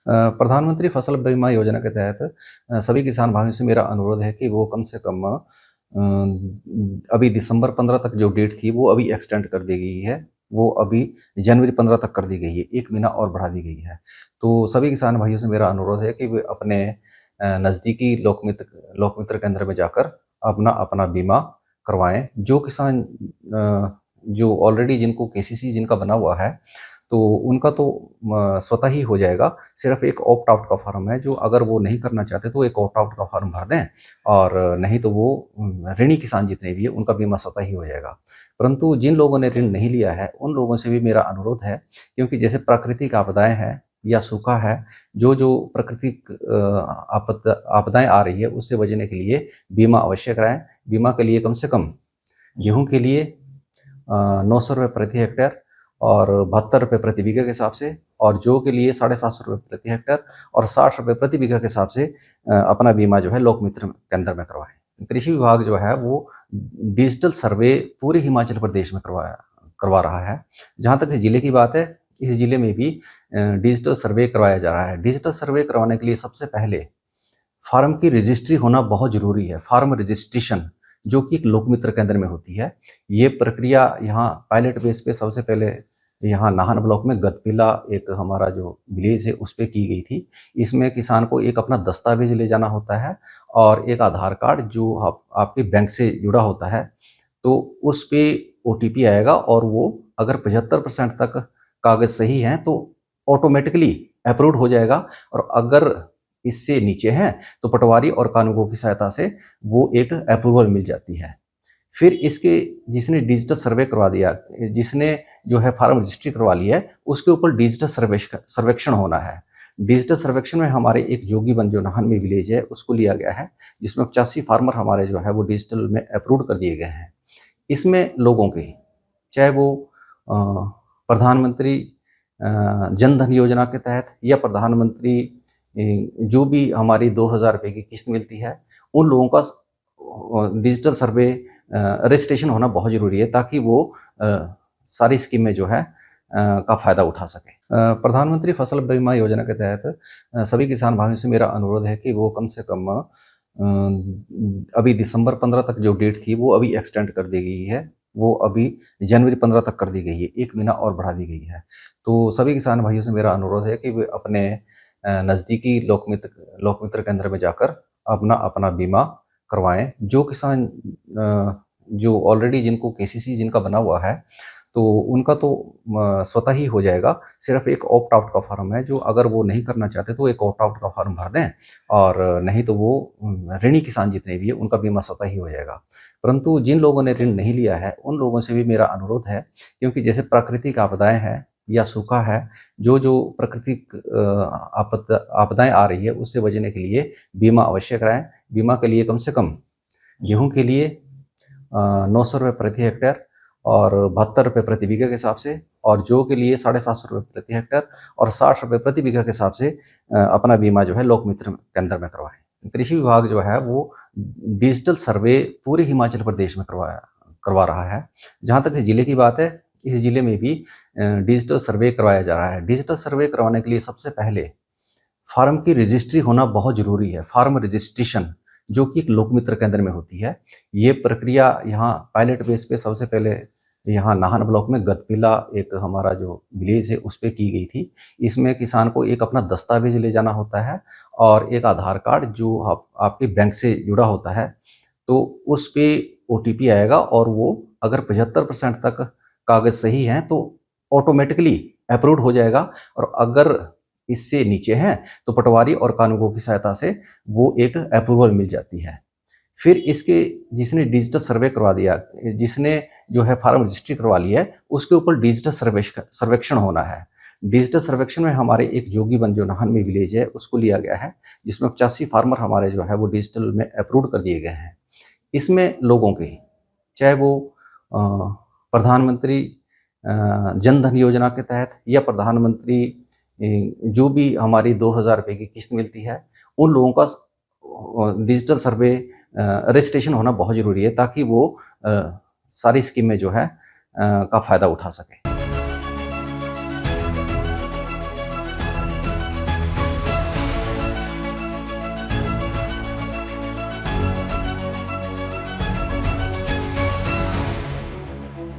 प्रधानमंत्री फसल बीमा योजना के तहत सभी किसान भाइयों से मेरा अनुरोध है कि वो कम से कम अभी दिसंबर 15 तक जो डेट थी वो अभी एक्सटेंड कर दी गई है। वो अभी जनवरी 15 तक कर दी गई है, 1 महीना और बढ़ा दी गई है। तो सभी किसान भाइयों से मेरा अनुरोध है कि वे अपने नज़दीकी लोकमित्र केंद्र में जाकर अपना बीमा करवाएँ। जो किसान जो ऑलरेडी जिनको केसीसी जिनका बना हुआ है, तो उनका तो स्वतः ही हो जाएगा। सिर्फ़ एक ऑप्ट आउट का फ़ॉर्म है, जो अगर वो नहीं करना चाहते तो एक ऑप्ट आउट का फ़ॉर्म भर दें, और नहीं तो वो ऋणी किसान जितने भी हैं उनका बीमा स्वतः ही हो जाएगा। परंतु जिन लोगों ने ऋण नहीं लिया है, उन लोगों से भी मेरा अनुरोध है, क्योंकि जैसे प्राकृतिक आपदाएँ हैं या सूखा है, जो प्राकृतिक आपदाएँ आ रही है, उससे बचने के लिए बीमा अवश्य कराएँ। बीमा के लिए कम से कम गेहूँ के लिए ₹900 प्रति हेक्टेयर और ₹72 प्रति बीघा के हिसाब से, और जौ के लिए ₹750 प्रति हेक्टेयर और ₹60 प्रति बीघा के हिसाब से अपना बीमा जो है लोकमित्र केंद्र में करवाएँ। कृषि विभाग जो है वो डिजिटल सर्वे पूरे हिमाचल प्रदेश में करवा रहा है। जहाँ तक इस जिले की बात है, इस जिले में भी डिजिटल सर्वे करवाया जा रहा है। डिजिटल सर्वे करवाने के लिए सबसे पहले फार्म की रजिस्ट्री होना बहुत ज़रूरी है, फार्म रजिस्ट्रेशन, जो कि एक लोकमित्र केंद्र में होती है। ये प्रक्रिया यहाँ पायलट बेस पे सबसे पहले यहाँ नाहन ब्लॉक में गदपिला एक हमारा जो विलेज है उस पे की गई थी। इसमें किसान को एक अपना दस्तावेज ले जाना होता है और एक आधार कार्ड जो आपके बैंक से जुड़ा होता है। तो उस पे ओटीपी आएगा, और वो अगर 75% तक कागज़ सही हैं तो ऑटोमेटिकली अप्रूव्ड हो जाएगा, और अगर इससे नीचे हैं तो पटवारी और कानूनगो की सहायता से वो एक अप्रूवल मिल जाती है। फिर इसके जिसने डिजिटल सर्वे करवा दिया, जिसने जो है फार्म रजिस्ट्री करवा ली है, उसके ऊपर डिजिटल सर्वेक्षण होना है। डिजिटल सर्वेक्षण में हमारे एक जोगीबंध जो नाहन में विलेज है उसको लिया गया है, जिसमें 85 फार्मर हमारे जो है वो डिजिटल में अप्रूव्ड कर दिए गए हैं। इसमें लोगों के, चाहे वो प्रधानमंत्री जन धन योजना के तहत या प्रधानमंत्री जो भी हमारी ₹2000 की किस्त मिलती है, उन लोगों का डिजिटल सर्वे रजिस्ट्रेशन होना बहुत ज़रूरी है, ताकि वो सारी स्कीमें जो है का फ़ायदा उठा सकें। प्रधानमंत्री फसल बीमा योजना के तहत सभी किसान भाइयों से मेरा अनुरोध है कि वो कम से कम अभी दिसंबर 15 तक जो डेट थी वो अभी एक्सटेंड कर दी गई है। वो अभी जनवरी 15 तक कर दी गई है, 1 महीना और बढ़ा दी गई है। तो सभी किसान भाइयों से मेरा अनुरोध है कि वे अपने नज़दीकी लोकमित्र केंद्र में जाकर अपना बीमा करवाएँ। जो किसान जो ऑलरेडी जिनको केसीसी जिनका बना हुआ है, तो उनका तो स्वतः ही हो जाएगा। सिर्फ़ एक ऑप्ट आउट का फ़ॉर्म है, जो अगर वो नहीं करना चाहते तो एक ऑप्ट आउट का फ़ॉर्म भर दें, और नहीं तो वो ऋणी किसान जितने भी हैं उनका बीमा स्वतः ही हो जाएगा। परंतु जिन लोगों ने ऋण नहीं लिया है, उन लोगों से भी मेरा अनुरोध है, क्योंकि जैसे प्राकृतिक आपदाएँ हैं या सूखा है, जो प्राकृतिक आपदाएँ आ रही है, उससे बचने के लिए बीमा अवश्य कराएँ। बीमा के लिए कम से कम गेहूँ के लिए ₹900 प्रति हेक्टेयर और ₹72 प्रति बीघा के हिसाब से, और जौ के लिए ₹750 प्रति हेक्टेयर और ₹60 प्रति बीघा के हिसाब से अपना बीमा जो है लोकमित्र केंद्र में करवाएँ। कृषि विभाग जो है वो डिजिटल सर्वे पूरे हिमाचल प्रदेश में करवा रहा है। जहाँ तक इस जिले की बात है, इस जिले में भी डिजिटल सर्वे करवाया जा रहा है। डिजिटल सर्वे करवाने के लिए सबसे पहले फार्म की रजिस्ट्री होना बहुत ज़रूरी है, फार्म रजिस्ट्रेशन, जो कि एक लोकमित्र केंद्र में होती है। ये प्रक्रिया यहाँ पायलट बेस पे सबसे पहले यहाँ नाहन ब्लॉक में गदपिला एक हमारा जो विलेज है उस पे की गई थी। इसमें किसान को एक अपना दस्तावेज ले जाना होता है और एक आधार कार्ड जो आपके बैंक से जुड़ा होता है। तो उस पे ओटीपी आएगा, और वो अगर 75% तक कागज़ सही हैं तो ऑटोमेटिकली अप्रूव्ड हो जाएगा, और अगर इससे नीचे हैं तो पटवारी और कानूनगो की सहायता से वो एक अप्रूवल मिल जाती है। फिर इसके जिसने डिजिटल सर्वे करवा दिया, जिसने जो है फार्म रजिस्ट्री करवा ली है, उसके ऊपर डिजिटल सर्वेक्षण होना है। डिजिटल सर्वेक्षण में हमारे एक जोगीबंध जो नाहन में विलेज है उसको लिया गया है, जिसमें 85 फार्मर हमारे जो है वो डिजिटल में अप्रूव्ड कर दिए गए हैं। इसमें लोगों के, चाहे वो प्रधानमंत्री जन धन योजना के तहत या प्रधानमंत्री जो भी हमारी ₹2000 की किस्त मिलती है, उन लोगों का डिजिटल सर्वे रजिस्ट्रेशन होना बहुत ज़रूरी है, ताकि वो सारी स्कीमें जो है का फ़ायदा उठा सकें।